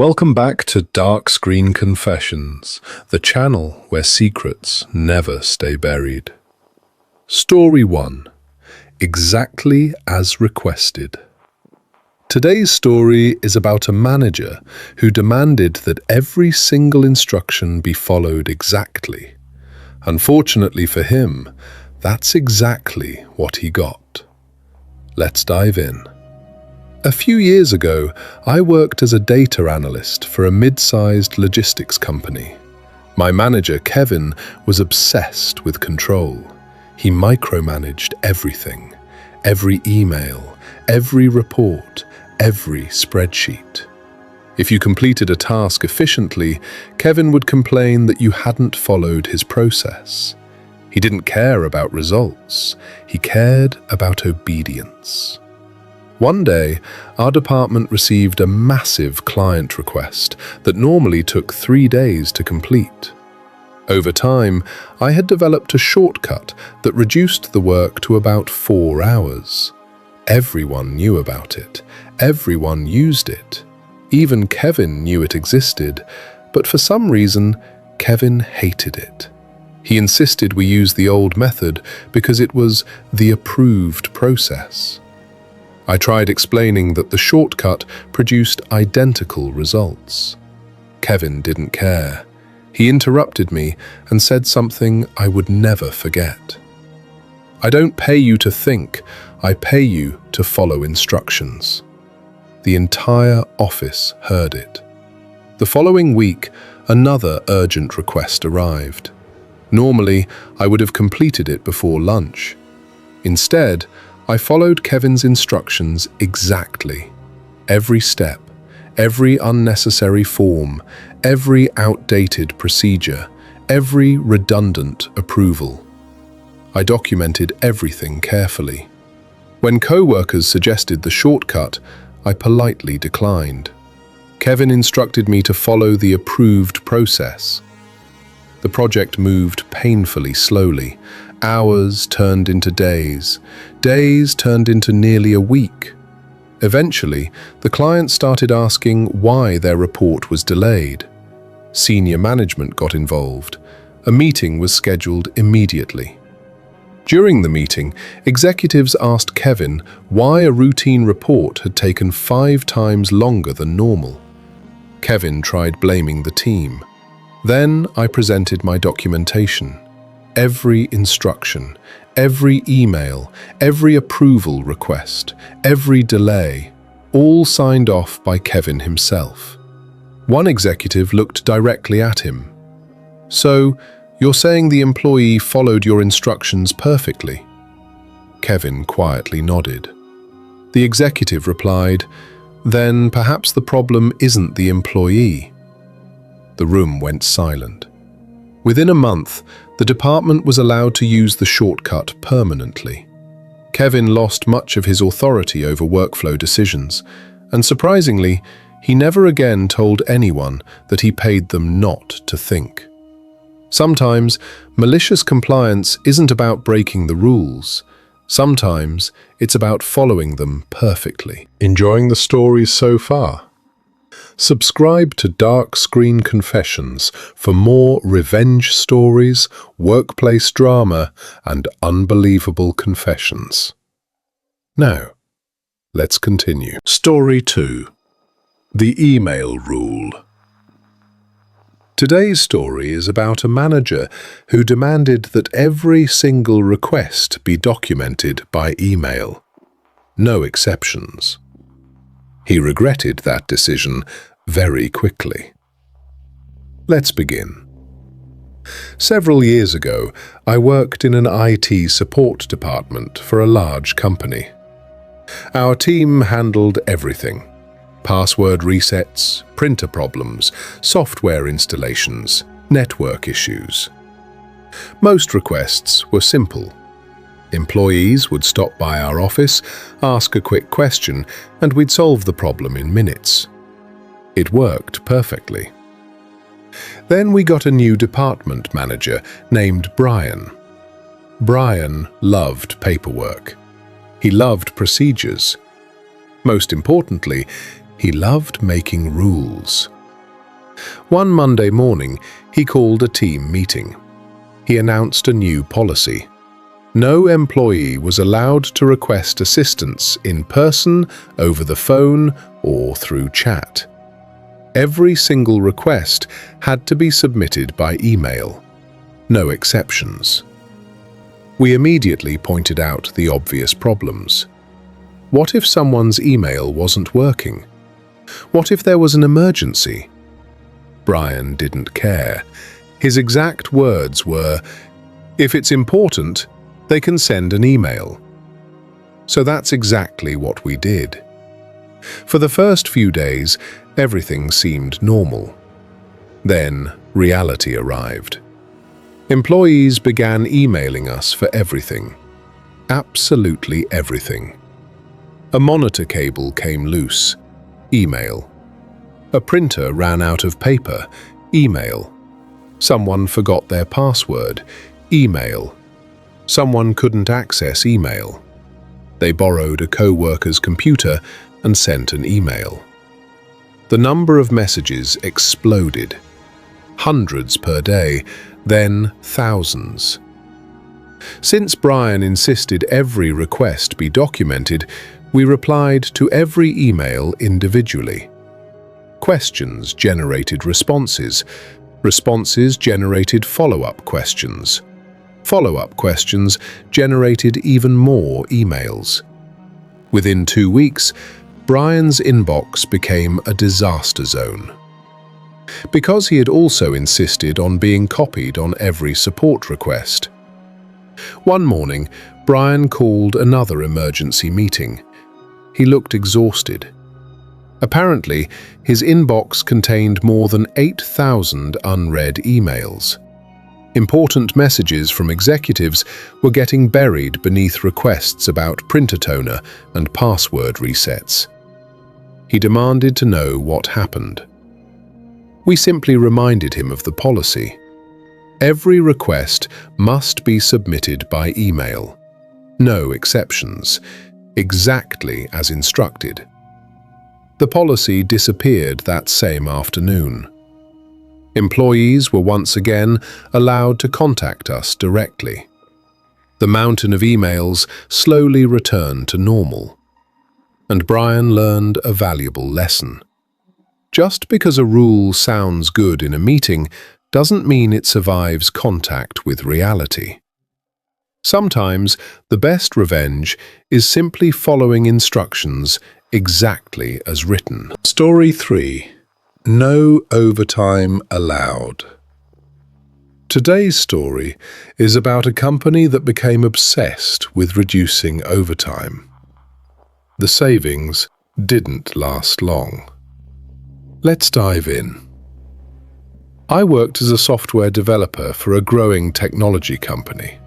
Welcome back to Dark Screen Confessions, the channel where secrets never stay buried. Story 1. Exactly as requested. Today's story is about a manager who demanded that every single instruction be followed exactly. Unfortunately for him, that's exactly what he got. Let's dive in. A few years ago, I worked as a data analyst for a mid-sized logistics company. My manager, Kevin, was obsessed with control. He micromanaged everything, every email, every report, every spreadsheet. If you completed a task efficiently, Kevin would complain that you hadn't followed his process. He didn't care about results. He cared about obedience. One day, our department received a massive client request that normally took 3 days to complete. Over time, I had developed a shortcut that reduced the work to about 4 hours. Everyone knew about it. Everyone used it. Even Kevin knew it existed, but for some reason, Kevin hated it. He insisted we use the old method because it was the approved process. I tried explaining that the shortcut produced identical results. Kevin didn't care. He interrupted me and said something I would never forget. "I don't pay you to think, I pay you to follow instructions." The entire office heard it. The following week, another urgent request arrived. Normally, I would have completed it before lunch. Instead, I followed Kevin's instructions exactly. Every step, every unnecessary form, every outdated procedure, every redundant approval. I documented everything carefully. When co-workers suggested the shortcut, I politely declined. Kevin instructed me to follow the approved process. The project moved painfully slowly. Hours turned into days. Days turned into nearly a week. Eventually, the client started asking why their report was delayed. Senior management got involved. A meeting was scheduled immediately. During the meeting, executives asked Kevin why a routine report had taken 5 times longer than normal. Kevin tried blaming the team. Then I presented my documentation. Every instruction, every email, every approval request, every delay, all signed off by Kevin himself. One executive looked directly at him. "So, you're saying the employee followed your instructions perfectly?" Kevin quietly nodded. The executive replied, "Then perhaps the problem isn't the employee." The room went silent. Within a month, the department was allowed to use the shortcut permanently. Kevin lost much of his authority over workflow decisions, and surprisingly, he never again told anyone that he paid them not to think. Sometimes, malicious compliance isn't about breaking the rules. Sometimes, it's about following them perfectly. Enjoying the stories so far? Subscribe to Dark Screen Confessions for more revenge stories, workplace drama, and unbelievable confessions. Now, let's continue. Story 2. The Email Rule. Today's story is about a manager who demanded that every single request be documented by email. No exceptions. He regretted that decision very quickly. Let's begin. Several years ago, I worked in an IT support department for a large company. Our team handled everything: password resets, printer problems, software installations, network issues. Most requests were simple. Employees would stop by our office, ask a quick question, and we'd solve the problem in minutes. It worked perfectly. Then we got a new department manager named Brian. Brian loved paperwork. He loved procedures. Most importantly, He loved making rules. One Monday morning, he called a team meeting. He announced a new policy. No employee was allowed to request assistance in person, over the phone, or through chat. Every single request had to be submitted by email. No exceptions. We immediately pointed out the obvious problems. What if someone's email wasn't working? What if there was an emergency? Brian didn't care. His exact words were, "If it's important, they can send an email." So that's exactly what we did. For the first few days, everything seemed normal. Then reality arrived. Employees began emailing us for everything. Absolutely everything. A monitor cable came loose. Email. A printer ran out of paper. Email. Someone forgot their password. Email. Someone couldn't access email. They borrowed a co-worker's computer and sent an email. The number of messages exploded. Hundreds per day, then thousands. Since Brian insisted every request be documented, we replied to every email individually. Questions generated responses. Responses generated follow-up questions. Follow-up questions generated even more emails. Within 2 weeks, Brian's inbox became a disaster zone. Because he had also insisted on being copied on every support request. One morning, Brian called another emergency meeting. He looked exhausted. Apparently, his inbox contained more than 8,000 unread emails. Important messages from executives were getting buried beneath requests about printer toner and password resets. He demanded to know what happened. We simply reminded him of the policy. Every request must be submitted by email. No exceptions. Exactly as instructed. The policy disappeared that same afternoon. Employees were once again allowed to contact us directly. The mountain of emails slowly returned to normal. And Brian learned a valuable lesson. Just because a rule sounds good in a meeting doesn't mean it survives contact with reality. Sometimes the best revenge is simply following instructions exactly as written. Story 3. No overtime allowed. Today's story is about a company that became obsessed with reducing overtime. The savings didn't last long. Let's dive in. I worked as a software developer for a growing technology company.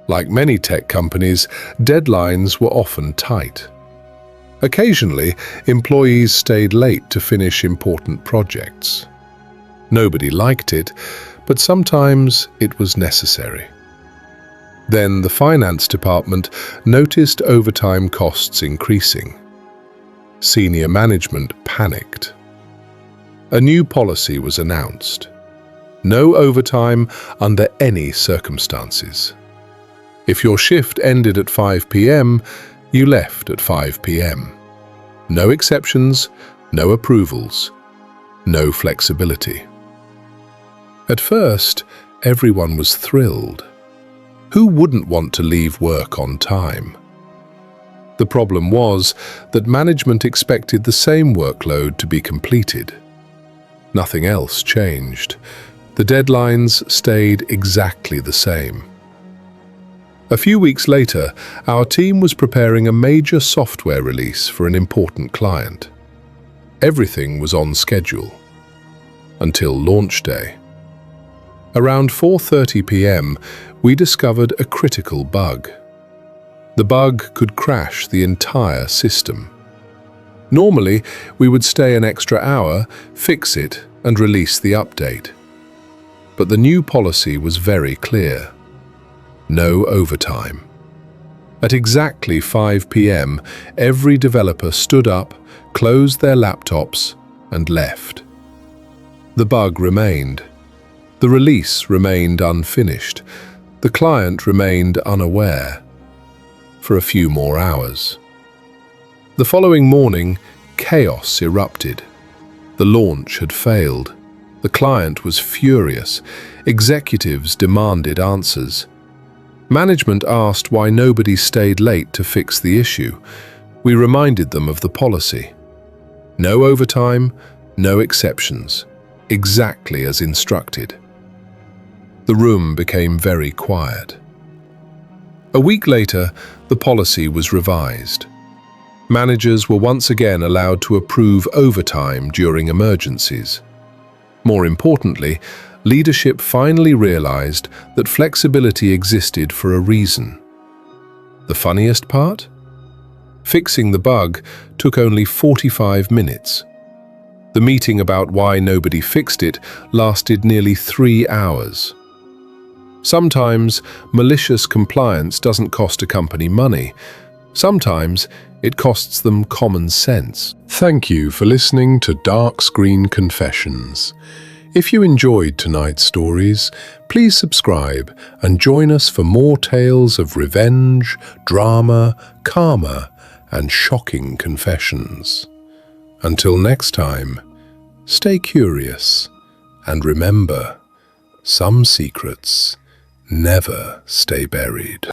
Like many tech companies, deadlines were often tight. Occasionally, employees stayed late to finish important projects. Nobody liked it, but sometimes it was necessary. Then the finance department noticed overtime costs increasing. Senior management panicked. A new policy was announced. No overtime under any circumstances. If your shift ended at 5 p.m., you left at 5 p.m. No exceptions, no approvals, no flexibility. At first, everyone was thrilled. Who wouldn't want to leave work on time? The problem was that management expected the same workload to be completed. Nothing else changed. The deadlines stayed exactly the same. A few weeks later, our team was preparing a major software release for an important client. Everything was on schedule. Until launch day. Around 4:30 p.m., we discovered a critical bug. The bug could crash the entire system. Normally, we would stay an extra hour, fix it, and release the update. But the new policy was very clear. No overtime. At exactly 5 p.m., every developer stood up, closed their laptops, and left. The bug remained. The release remained unfinished. The client remained unaware for a few more hours. The following morning, chaos erupted. The launch had failed. The client was furious. Executives demanded answers. Management asked why nobody stayed late to fix the issue. We reminded them of the policy. No overtime, no exceptions, exactly as instructed. The room became very quiet. A week later, the policy was revised. Managers were once again allowed to approve overtime during emergencies. More importantly, leadership finally realized that flexibility existed for a reason. The funniest part? Fixing the bug took only 45 minutes. The meeting about why nobody fixed it lasted nearly 3 hours. Sometimes malicious compliance doesn't cost a company money. Sometimes it costs them common sense. Thank you for listening to Dark Screen Confessions. If you enjoyed tonight's stories, please subscribe and join us for more tales of revenge, drama, karma, and shocking confessions. Until next time, stay curious and remember, some secrets never stay buried.